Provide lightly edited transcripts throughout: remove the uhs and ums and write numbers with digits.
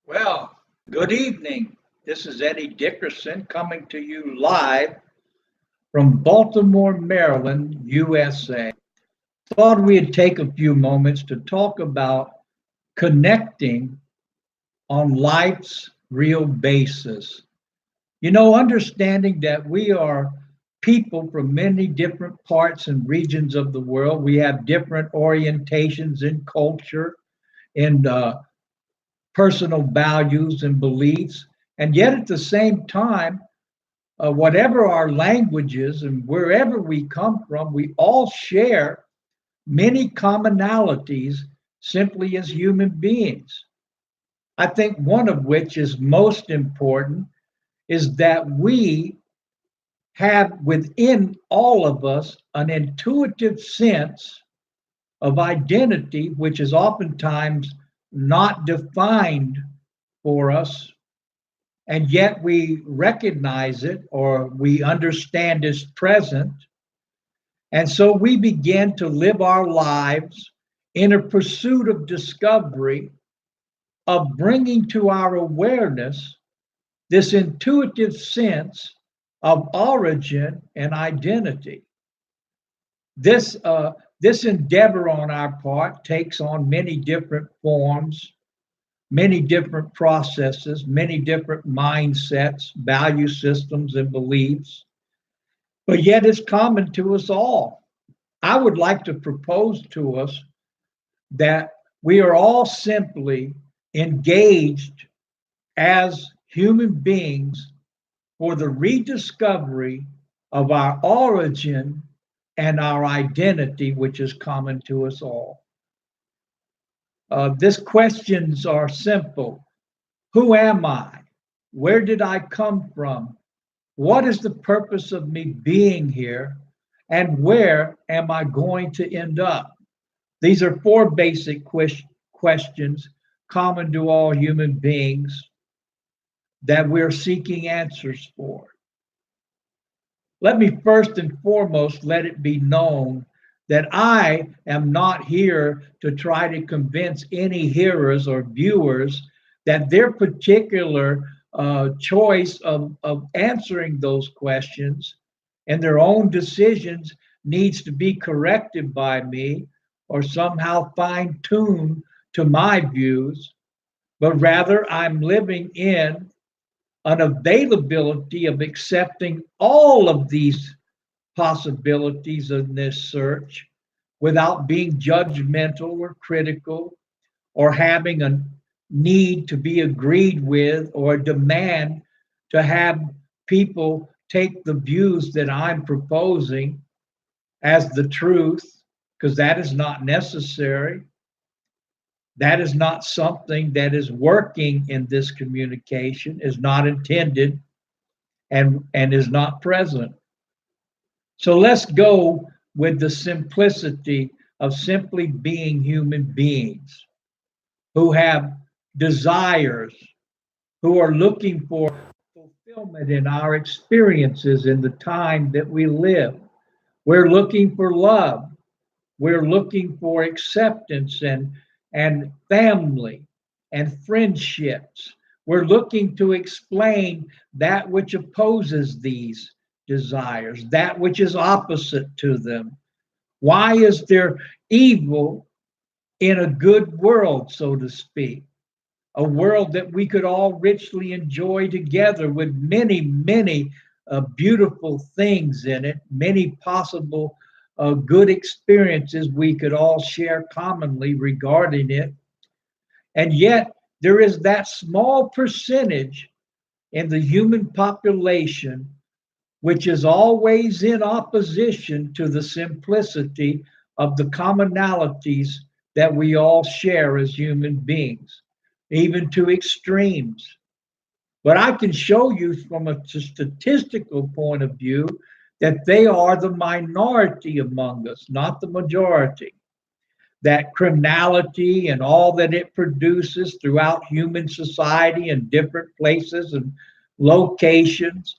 Well, good evening. This is Eddie Dickerson coming to you live from Baltimore, Maryland, USA. Thought we'd take a few moments to talk about connecting on life's real basis. Understanding that we are people from many different parts and regions of the world. We have different orientations in culture and personal values and beliefs. And yet, at the same time, whatever our languages and wherever we come from, we all share many commonalities simply as human beings. I think one of which is most important is that we have within all of us an intuitive sense of identity, which is oftentimes not defined for us, and yet we recognize it or we understand it's present. And so we begin to live our lives in a pursuit of discovery, of bringing to our awareness this intuitive sense of origin and identity. This endeavor on our part takes on many different forms, many different processes, many different mindsets, value systems, and beliefs, but yet it's common to us all. I would like to propose to us that we are all simply engaged as human beings for the rediscovery of our origin and our identity, which is common to us all. These questions are simple. Who am I? Where did I come from? What is the purpose of me being here? And where am I going to end up? These are four basic questions common to all human beings that we're seeking answers for. Let me first and foremost let it be known that I am not here to try to convince any hearers or viewers that their particular choice of answering those questions and their own decisions needs to be corrected by me or somehow fine tuned to my views, but rather I'm living in an availability of accepting all of these possibilities in this search without being judgmental or critical or having a need to be agreed with or a demand to have people take the views that I'm proposing as the truth, because that is not necessary. That is not something that is working in this communication, is not intended, and is not present. So let's go with the simplicity of simply being human beings who have desires, who are looking for fulfillment in our experiences in the time that we live. We're looking for love. We're looking for acceptance and family and friendships. We're looking to explain that which opposes these desires, that which is opposite to them. Why is there evil in a good world, so to speak? A world that we could all richly enjoy together with many, many beautiful things in it, many possible good experiences we could all share commonly regarding it. And yet, there is that small percentage in the human population which is always in opposition to the simplicity of the commonalities that we all share as human beings, even to extremes. But I can show you from a statistical point of view that they are the minority among us, not the majority. That criminality and all that it produces throughout human society in different places and locations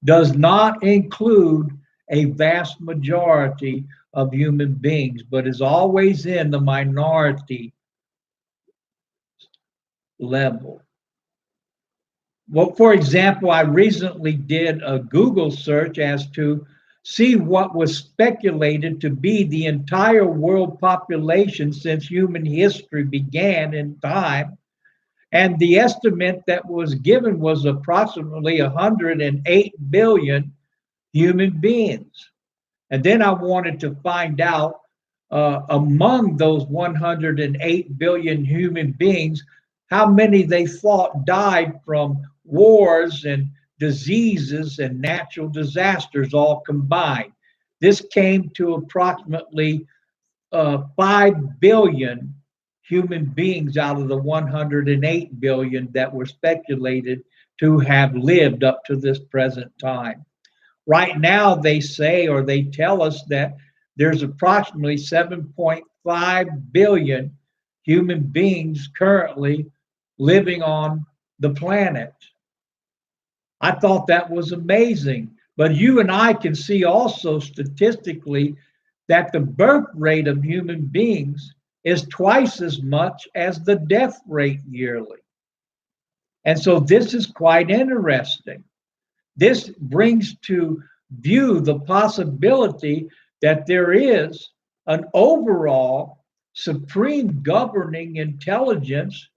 does not include a vast majority of human beings, but is always in the minority level. Well, for example, I recently did a Google search as to see what was speculated to be the entire world population since human history began in time. And the estimate that was given was approximately 108 billion human beings. And then I wanted to find out among those 108 billion human beings, how many they thought died from wars and diseases and natural disasters all combined. This came to approximately 5 billion human beings out of the 108 billion that were speculated to have lived up to this present time. Right now, they say or they tell us that there's approximately 7.5 billion human beings currently living on the planet. I thought that was amazing. But you and I can see also statistically that the birth rate of human beings is twice as much as the death rate yearly. And so this is quite interesting. This brings to view the possibility that there is an overall supreme governing intelligence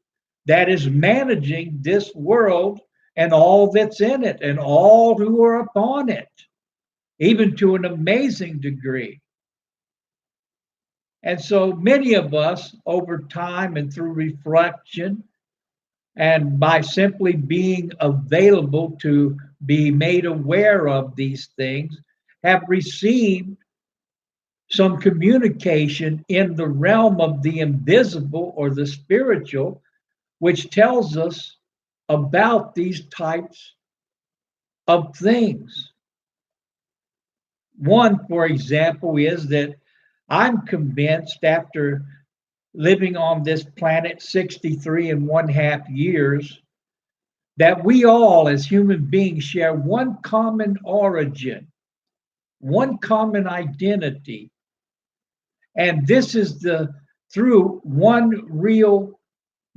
that is managing this world and all that's in it and all who are upon it, even to an amazing degree. And so many of us, over time and through reflection, and by simply being available to be made aware of these things, have received some communication in the realm of the invisible or the spiritual, which tells us about these types of things. One, for example, is that I'm convinced after living on this planet 63 and one half years that we all as human beings share one common origin, one common identity. And this is the through one real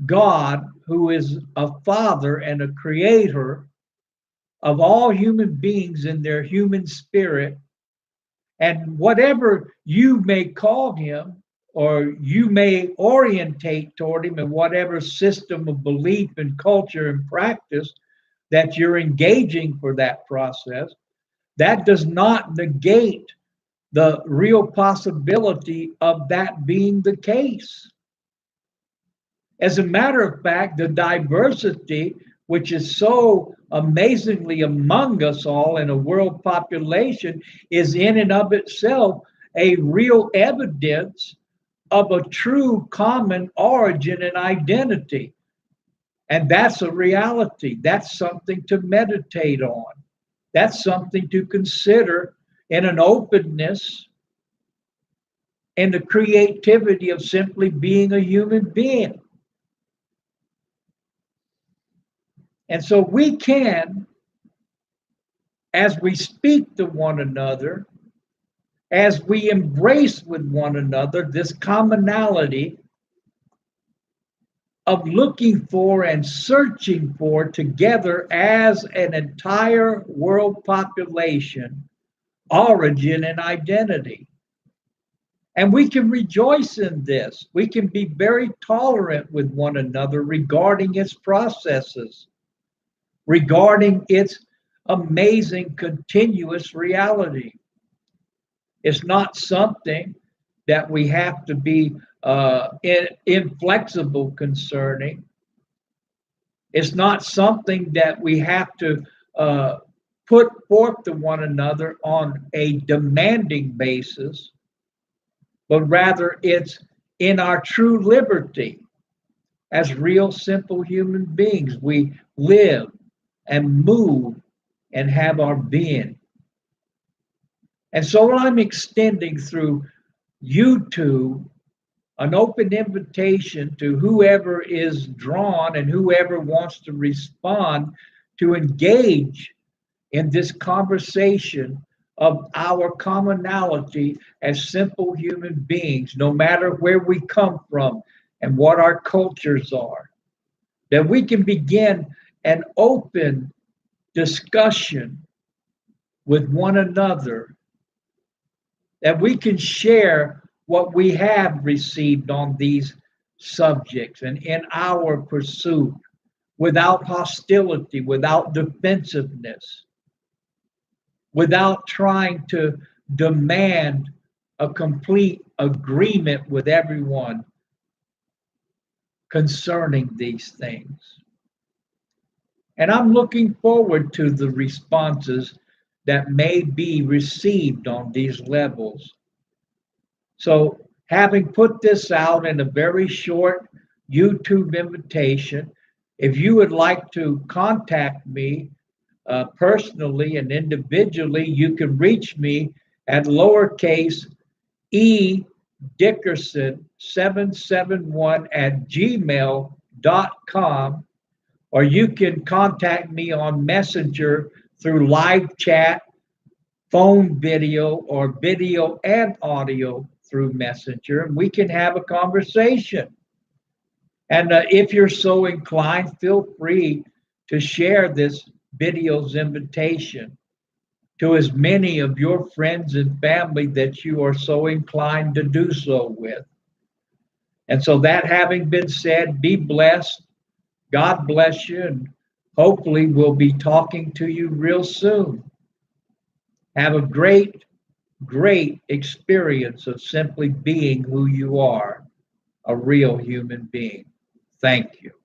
God who is a father and a creator of all human beings in their human spirit. And whatever you may call him, or you may orientate toward him in whatever system of belief and culture and practice that you're engaging for that process, that does not negate the real possibility of that being the case. As a matter of fact, the diversity, which is so amazingly among us all in a world population, is in and of itself a real evidence of a true common origin and identity. And that's a reality. That's something to meditate on. That's something to consider in an openness and the creativity of simply being a human being. And so we can, as we speak to one another, as we embrace with one another this commonality of looking for and searching for together as an entire world population, origin and identity. And we can rejoice in this. We can be very tolerant with one another regarding its processes, regarding its amazing continuous reality. It's not something that we have to be inflexible concerning. It's not something that we have to put forth to one another on a demanding basis, but rather it's in our true liberty as real simple human beings. We live and move and have our being. And so I'm extending through YouTube an open invitation to whoever is drawn and whoever wants to respond to engage in this conversation of our commonality as simple human beings, no matter where we come from and what our cultures are. That we can begin an open discussion with one another, that we can share what we have received on these subjects and in our pursuit without hostility, without defensiveness, without trying to demand a complete agreement with everyone concerning these things. And I'm looking forward to the responses that may be received on these levels. So, having put this out in a very short YouTube invitation, if you would like to contact me personally and individually, you can reach me at lowercase e Dickerson 771 at gmail.com, or you can contact me on Messenger through live chat, phone video, or video and audio through Messenger, and we can have a conversation. And if you're so inclined, feel free to share this video's invitation to as many of your friends and family that you are so inclined to do so with. And so, that having been said, be blessed. God bless you. And hopefully, we'll be talking to you real soon. Have a great, great experience of simply being who you are, a real human being. Thank you.